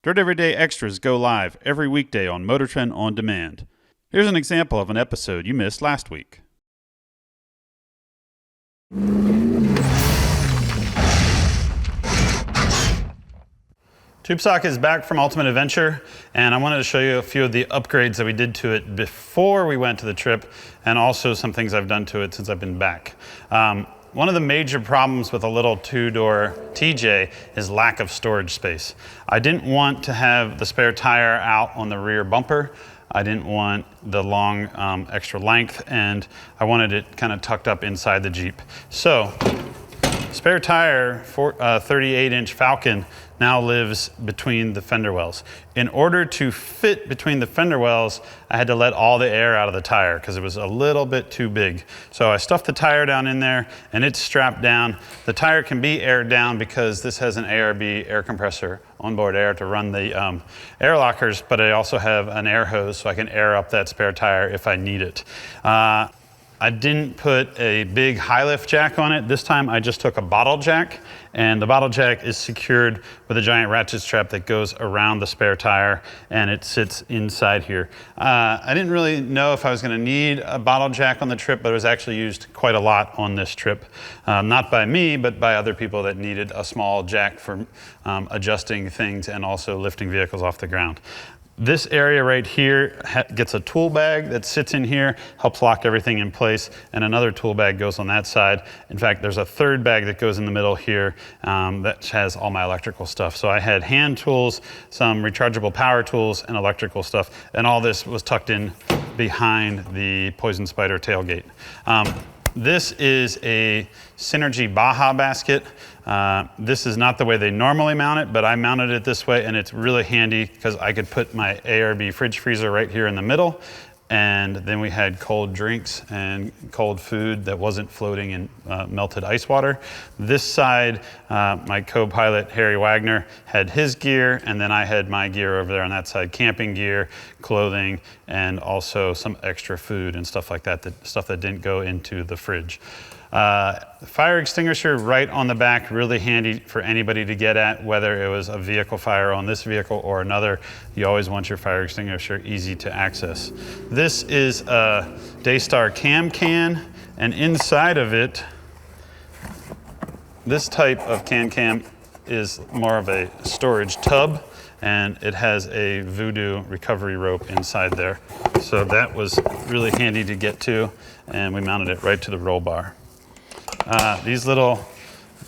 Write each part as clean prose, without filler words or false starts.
Dirt Everyday Extras go live every weekday on Motor Trend On Demand. Here's an example of an episode you missed last week. TubeSock is back from Ultimate Adventure, and I wanted to show you a few of the upgrades that we did to it before we went to the trip, and also some things I've done to it since I've been back. One of the major problems with a little two-door TJ is lack of storage space. I didn't want to have the spare tire out on the rear bumper. I didn't want the long extra length, and I wanted it kind of tucked up inside the Jeep. So, spare tire, 38-inch Falcon, now lives between the fender wells. In order to fit between the fender wells, I had to let all the air out of the tire because it was a little bit too big. So I stuffed the tire down in there and it's strapped down. The tire can be aired down because this has an ARB air compressor, onboard air to run the air lockers, but I also have an air hose so I can air up that spare tire if I need it. I didn't put a big high lift jack on it. This time I just took a bottle jack, and the bottle jack is secured with a giant ratchet strap that goes around the spare tire, and it sits inside here. I didn't really know if I was gonna need a bottle jack on the trip, but it was actually used quite a lot on this trip. Not by me, but by other people that needed a small jack for adjusting things and also lifting vehicles off the ground. This area right here gets a tool bag that sits in here, helps lock everything in place, and another tool bag goes on that side. In fact, there's a third bag that goes in the middle here that has all my electrical stuff. So I had hand tools, some rechargeable power tools, and electrical stuff, and all this was tucked in behind the Poison Spider tailgate. This is a Synergy Baja Basket. This is not the way they normally mount it, but I mounted it this way, and it's really handy because I could put my ARB fridge freezer right here in the middle, and then we had cold drinks and cold food that wasn't floating in melted ice water. This side, my co-pilot Harry Wagner had his gear, and then I had my gear over there on that side, camping gear, clothing, and also some extra food and stuff like that, stuff that didn't go into the fridge. Fire extinguisher right on the back, really handy for anybody to get at, whether it was a vehicle fire on this vehicle or another. You always want your fire extinguisher easy to access. This is a Daystar cam can, and inside of it, this type of can is more of a storage tub, and it has a Voodoo recovery rope inside there. So that was really handy to get to, and we mounted it right to the roll bar. These little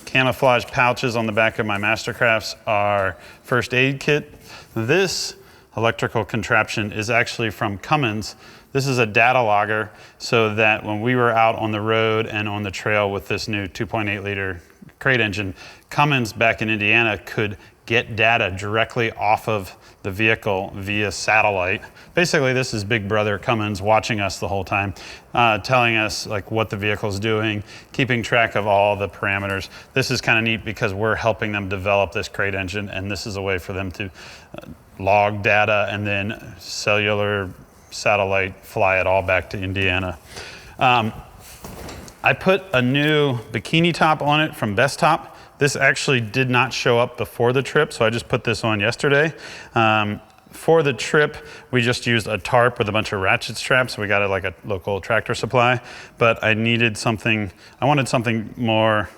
camouflage pouches on the back of my Mastercrafts are first aid kit. This electrical contraption is actually from Cummins. This is a data logger so that when we were out on the road and on the trail with this new 2.8 liter crate engine, Cummins back in Indiana could get data directly off of the vehicle via satellite. Basically, this is Big Brother Cummins watching us the whole time, telling us like what the vehicle's doing, keeping track of all the parameters. This is kind of neat because we're helping them develop this crate engine, and this is a way for them to log data and then cellular satellite fly it all back to Indiana. I put a new bikini top on it from Best Top. This actually did not show up before the trip, so I just put this on yesterday. For the trip, we just used a tarp with a bunch of ratchet straps. We got it like a local Tractor Supply, but I needed something, I wanted something more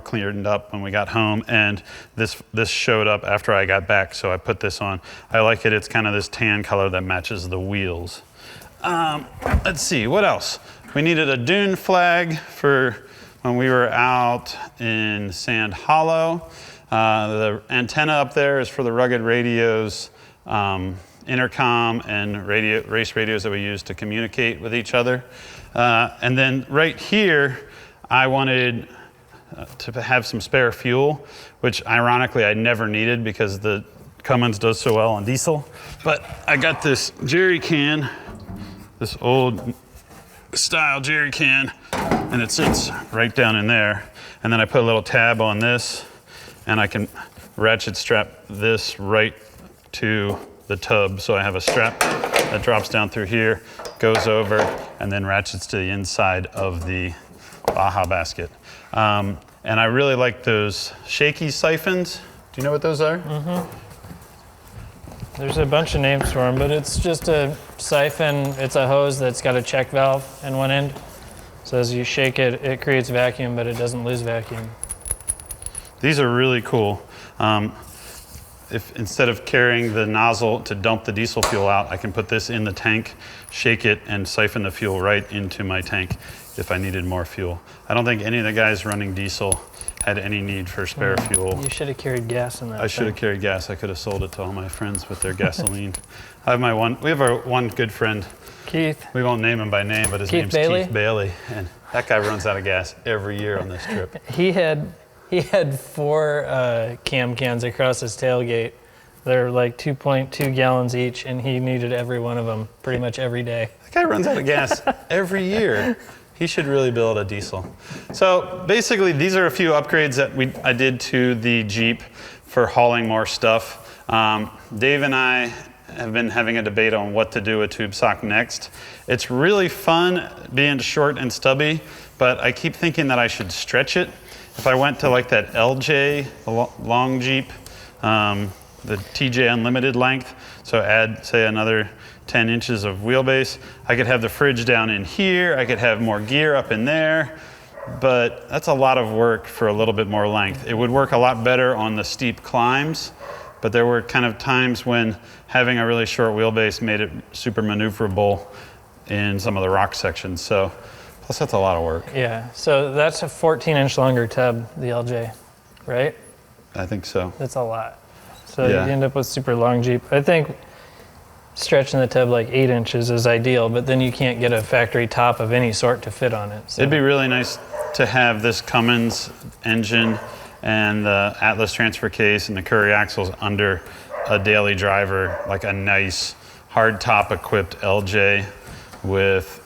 cleared up when we got home, and this showed up after I got back, so I put this on. I like it, it's kind of this tan color that matches the wheels. Let's see, what else? We needed a dune flag for when we were out in Sand Hollow. The antenna up there is for the Rugged Radios, intercom and race radios that we use to communicate with each other. And then right here, I wanted to have some spare fuel, which ironically I never needed because the Cummins does so well on diesel. But I got this jerry can, this old style jerry can, and it sits right down in there. And then I put a little tab on this, and I can ratchet strap this right to the tub. So I have a strap that drops down through here, goes over, and then ratchets to the inside of the Baja Basket. And I really like those shaky siphons Do you know what those are? There's a bunch of names for them, but it's just a siphon. It's a hose that's got a check valve in one end. So as you shake it, it creates vacuum, but it doesn't lose vacuum. These are really cool. If instead of carrying the nozzle to dump the diesel fuel out, I can put this in the tank, shake it, and siphon the fuel right into my tank if I needed more fuel. I don't think any of the guys running diesel had any need for spare fuel. You should have carried gas in that. I should have carried gas. I could have sold it to all my friends with their gasoline. I have we have our one good friend, Keith. We won't name him by name, but his name's Keith Bailey. And that guy runs out of gas every year on this trip. He had 4 cam cans across his tailgate. They're like 2.2 gallons each, and he needed every one of them pretty much every day. That guy runs out of gas every year. He should really build a diesel. So basically, these are a few upgrades that I did to the Jeep for hauling more stuff. Dave and I have been having a debate on what to do with tube sock next. It's really fun being short and stubby, but I keep thinking that I should stretch it. If I went to like that LJ, the long Jeep, the TJ Unlimited length, so add, say, another 10 inches of wheelbase, I could have the fridge down in here, I could have more gear up in there, but that's a lot of work for a little bit more length. It would work a lot better on the steep climbs, but there were kind of times when having a really short wheelbase made it super maneuverable in some of the rock sections. So, plus that's a lot of work. Yeah, so that's a 14-inch longer tub, the LJ, right? I think so. That's a lot. So Yeah. you end up with super long Jeep. I think stretching the tub like 8 inches is ideal, but then you can't get a factory top of any sort to fit on it. So. It'd be really nice to have this Cummins engine and the Atlas transfer case and the Curry axles under a daily driver, like a nice hard top equipped LJ with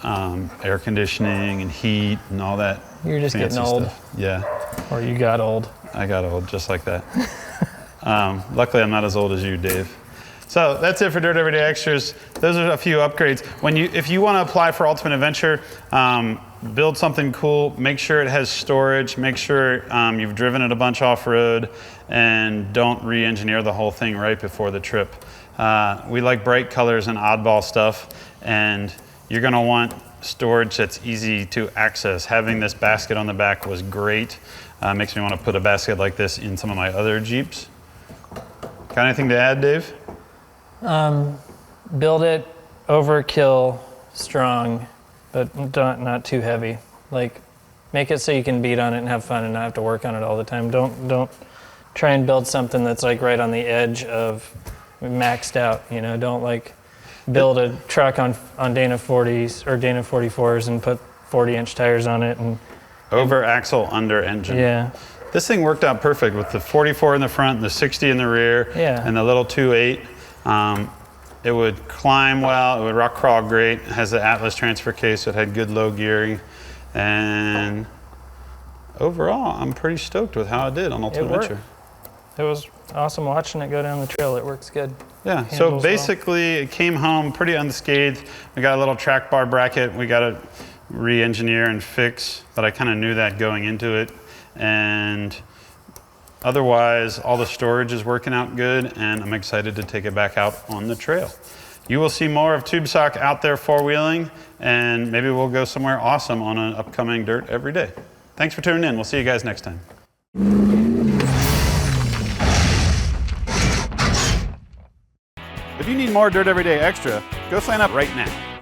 air conditioning and heat and all that. You're just getting old. Stuff. Yeah. Or you got old. I got old just like that. Luckily, I'm not as old as you, Dave. So that's it for Dirt Everyday Extras. Those are a few upgrades. If you want to apply for Ultimate Adventure, build something cool, make sure it has storage, make sure you've driven it a bunch off-road, and don't re-engineer the whole thing right before the trip. We like bright colors and oddball stuff, and you're going to want storage that's easy to access. Having this basket on the back was great. Makes me want to put a basket like this in some of my other Jeeps. Got anything to add, Dave? Build it overkill strong, but not too heavy. Like, make it so you can beat on it and have fun and not have to work on it all the time. Don't try and build something that's like right on the edge of maxed out. You know, don't like build a truck on Dana 40s or Dana 44s and put 40-inch tires on it and over axle, under engine. Yeah. This thing worked out perfect with the 44 in the front and the 60 in the rear, and the little 2.8. It would climb well, it would rock crawl great. It has the Atlas transfer case, so it had good low gearing. And overall, I'm pretty stoked with how it did on Ultimate Adventure. It was awesome watching it go down the trail. It works good. Yeah, so basically it came home pretty unscathed. We got a little track bar bracket. We got to re-engineer and fix, but I kind of knew that going into it. And otherwise, all the storage is working out good, and I'm excited to take it back out on the trail. You will see more of Tube Sock out there four-wheeling, and maybe we'll go somewhere awesome on an upcoming Dirt Every Day. Thanks for tuning in. We'll see you guys next time. If you need more Dirt Everyday Extra, go sign up right now.